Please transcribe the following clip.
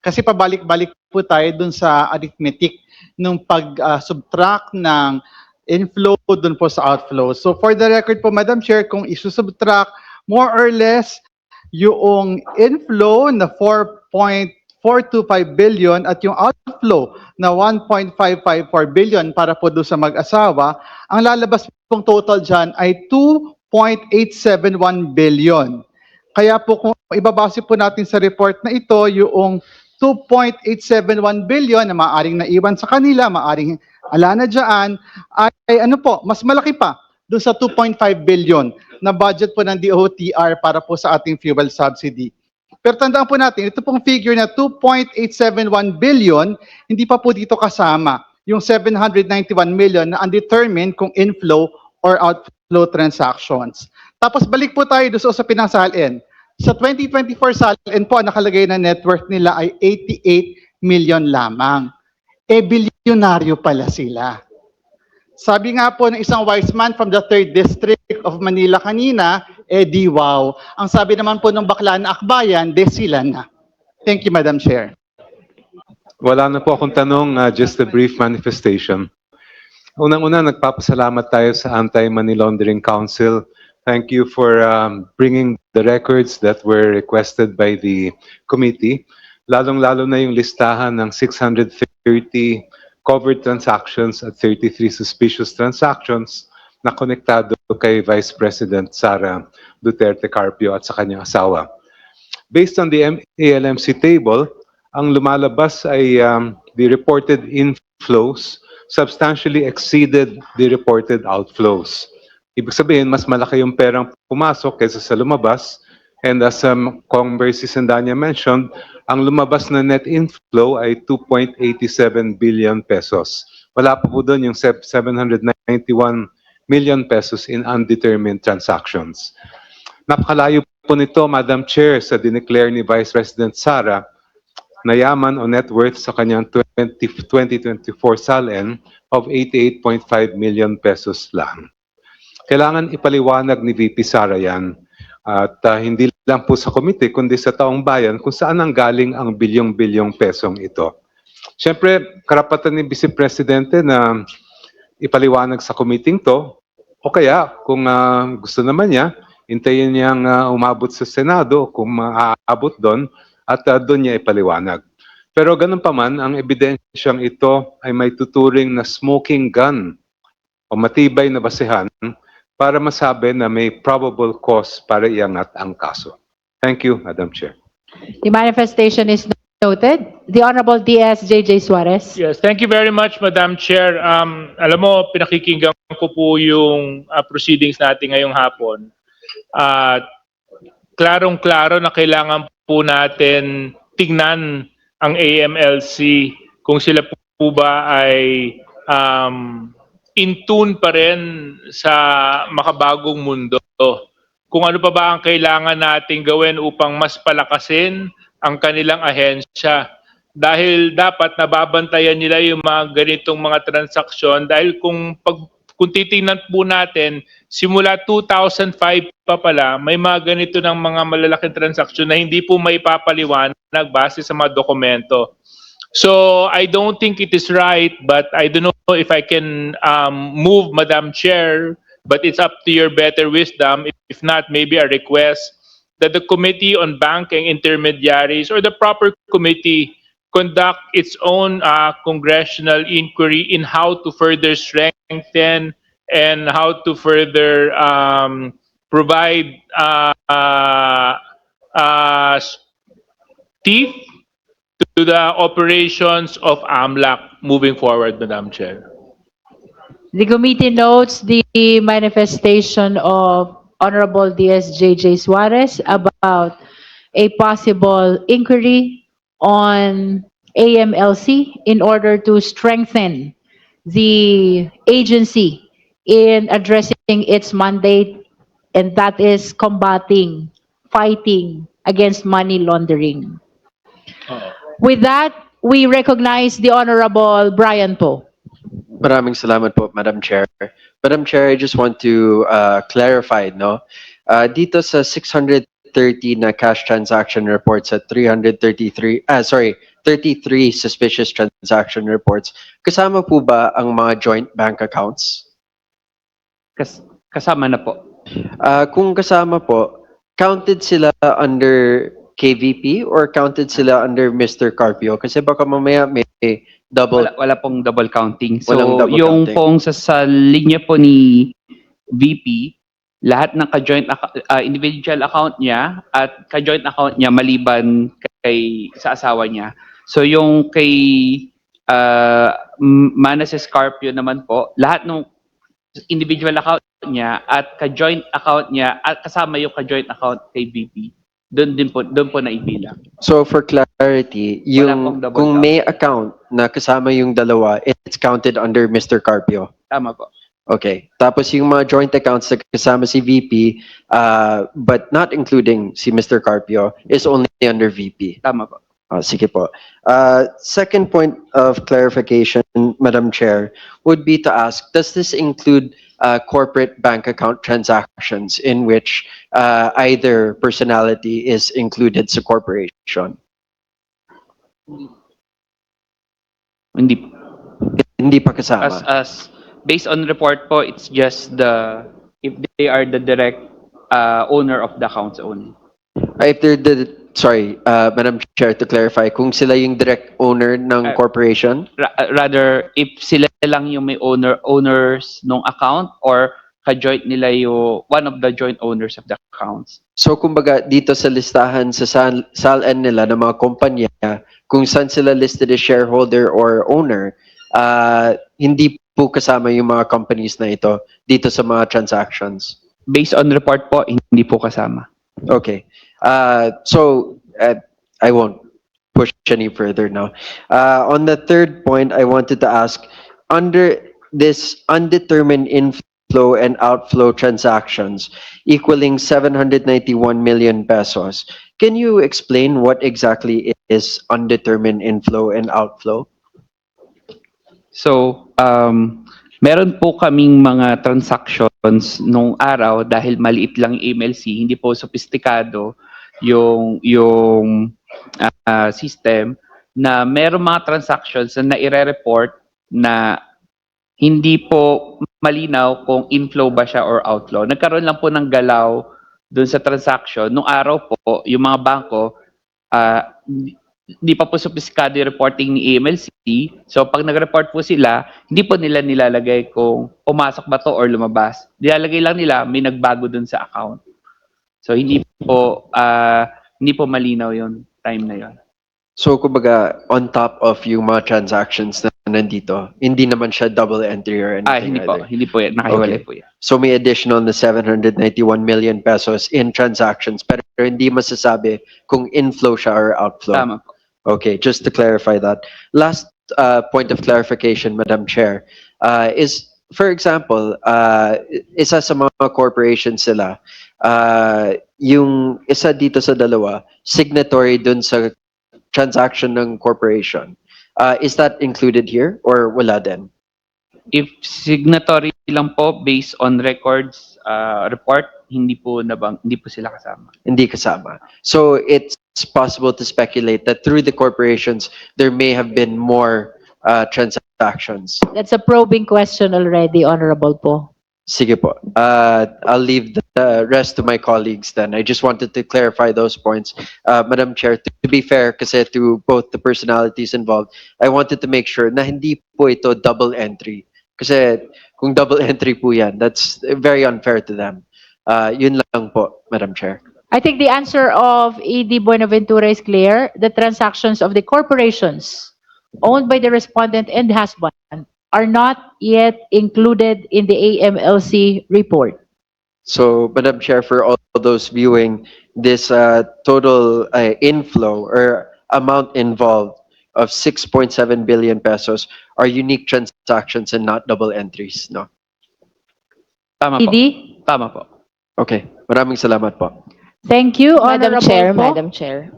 Kasi pabalik-balik po tayo dun sa arithmetic nung pag-subtract ng inflow dun po sa outflow. So for the record po, Madam Chair, kung isusubtract more or less yung inflow na 4.425 billion at yung outflow na 1.554 billion para po doon sa mag-asawa, ang lalabas pong total dyan ay 2.871 billion. Kaya po kung ibabase po natin sa report na ito, yung 2.871 billion na maaaring naiwan sa kanila, maaaring ala na dyan, ay ano po, mas malaki pa doon sa 2.5 billion na budget po ng DOTR para po sa ating fuel subsidy. Pero tandaan po natin, ito pong figure na 2.871 billion, hindi pa po dito kasama yung 791 million na undetermined kung inflow or outflow transactions. Tapos balik po tayo doon sa usapin ng SALN. Sa 2024 SALN po, nakalagay na net worth nila ay 88 million lamang. Bilyonaryo pala sila. Sabi nga po ng isang wise man from the 3rd District of Manila kanina, di wow. Ang sabi naman po ng bakla na akbayan, sila na. Thank you, Madam Chair. Wala na po akong tanong, just a brief manifestation. Unang-una, nagpapasalamat tayo sa Anti-Money Laundering Council. Thank you for bringing the records that were requested by the committee. Lalong-lalo na yung listahan ng 630 covered transactions at 33 suspicious transactions na konektado kay Vice President Sara Duterte Carpio at sa kanyang asawa. Based on the ALMC table, ang lumalabas ay the reported inflows substantially exceeded the reported outflows. Ibig sabihin, mas malaki yung perang pumasok kaysa sa lumabas. And as Kong Mercy Sandanya mentioned, ang lumabas na net inflow ay 2.87 billion pesos. Wala pa po doon yung 791 million pesos in undetermined transactions. Napakalayo po nito, Madam Chair, sa dineclare ni Vice President Sara na yaman o net worth sa kanyang 2024 SALN of 88.5 million pesos lang. Kailangan ipaliwanag ni VP Sara yan at hindi lang po sa komite kundi sa taong bayan kung saan ang galing ang bilyong-bilyong pesong ito. Siyempre, karapatan ni Vice Presidente na ipaliwanag sa committee to o kaya kung gusto naman niya, hintayin niyang umabot sa Senado kung maaabot doon at doon niya ipaliwanag. Pero ganun pa man, ang ebidensyang ito ay may tuturing na smoking gun o matibay na basehan para masabi na may probable cause para iangat ang kaso. Thank you, Madam Chair. The manifestation is noted. The Honorable DS.J.J. Suarez. Yes, thank you very much, Madam Chair. Alam mo, pinakikinggan ko po yung proceedings natin ngayong hapon. Klarong-klaro na kailangan po natin tignan ang AMLC kung sila po ba ay in tune pa rin sa makabagong mundo. Kung ano pa ba ang kailangan nating gawin upang mas palakasin ang kanilang ahensya. Dahil dapat nababantayan nila yung mga ganitong mga transaksyon dahil kung titingnan po natin, simula 2005 pa pala, may mga ganito ng mga malalaking transaksyon na hindi po maipapaliwanag base sa mga dokumento. So I don't think it is right, but I don't know if I can move, Madam Chair, but it's up to your better wisdom. If not, maybe a request that the Committee on Banking Intermediaries or the proper committee conduct its own congressional inquiry in how to further strengthen and how to further provide teeth to the operations of AMLAC moving forward, Madam Chair. The committee notes the manifestation of Honorable DS.J.J. Suarez about a possible inquiry on AMLC in order to strengthen the agency in addressing its mandate, and that is fighting against money laundering. With that, we recognize the Honorable Brian Poe. Maraming salamat po, Madam Chair. Madam Chair, I just want to clarify, no? Dito sa 630 na cash transaction reports at 33 suspicious transaction reports. Kasama po ba ang mga joint bank accounts? Kasama na po. Kung kasama po, counted sila under KVP or counted sila under Mr. Carpio? Kasi baka mamaya may double. Wala pong double counting. So, Walang double yung counting. pong sa linya po ni VP, lahat ng individual account niya at ka-joint account niya maliban sa asawa niya. So, yung kay Manasseh Scarpio naman po, lahat ng individual account niya at ka-joint account niya at kasama yung ka-joint account kay VP. Doon po naibilang. So for clarity, Wala yung pong double kung count. may account na kasama yung dalawa, it's counted under Mr. Carpio. Tama po. Okay. Tapos yung mga joint accounts na kasama si VP, but not including si Mr. Carpio, is only under VP. Tama po. Sige po. Second point of clarification, Madam Chair, would be to ask, does this include corporate bank account transactions in which either personality is included sa corporation? Hindi po. Hindi pa kasama. As based on report po, it's just if they are the direct owner of the accounts only. If they're Madam Chair, to clarify, kung sila yung direct owner ng corporation? Rather, if sila lang yung may owners ng account or ka-joint nila yung one of the joint owners of the accounts. So kumbaga dito sa listahan sa SALN nila ng mga kumpanya, kung saan sila listed as shareholder or owner, hindi po kasama yung mga companies na ito dito sa mga transactions. Based on report po, hindi po kasama. Okay. I won't push any further now. On the third point, I wanted to ask, under this undetermined inflow and outflow transactions equaling 791 million pesos, can you explain what exactly is undetermined inflow and outflow? So, meron po kaming mga transactions nung araw dahil maliit lang yung MLC, hindi po sophisticado yung system na meron mga transactions na nire-report na hindi po malinaw kung inflow ba siya or outflow. Nagkaroon lang po ng galaw dun sa transaction. Nung araw po, yung mga bangko, hindi pa po sophisticado yung reporting ni EMLC. So, pag nag-report po sila, hindi po nila nilalagay kung pumasok ba to or lumabas. Nilalagay lang nila, may nagbago dun sa account. So, hindi po malinaw yung time na yon. So kumbaga on top of yung mga transactions na nandito, hindi naman siya double entry or anything Hindi po. either. Hindi po yan. Nakahiwalay Okay. po yan. So may additional na 791 million pesos in transactions pero hindi masasabi kung inflow siya or outflow. Tama po. Okay, just to clarify that. Last point of clarification, Madam Chair, is, for example, isa sa mga corporations sila, yung isa dito sa dalawa, signatory dun sa transaction ng corporation. Is that included here or wala din? If signatory lang po based on records report, hindi po sila kasama. Hindi kasama. So it's possible to speculate that through the corporations, there may have been more transactions. That's a probing question already, Honorable po. Sige po. I'll leave the rest to my colleagues then. I just wanted to clarify those points. Madam Chair, to be fair, kasi to both the personalities involved, I wanted to make sure na hindi po ito double entry. Kasi kung double entry po yan, that's very unfair to them. Yun lang po, Madam Chair. I think the answer of E.D. Buenaventura is clear. The transactions of the corporations owned by the respondent and husband are not yet included in the AMLC report. So, Madam Chair, for all those viewing, this total inflow or amount involved of 6.7 billion pesos are unique transactions and not double entries, no? Tama po. E.D.? Tama po. Okay, maraming salamat po. Thank you, Madam Honorable Chair, po. Madam Chair.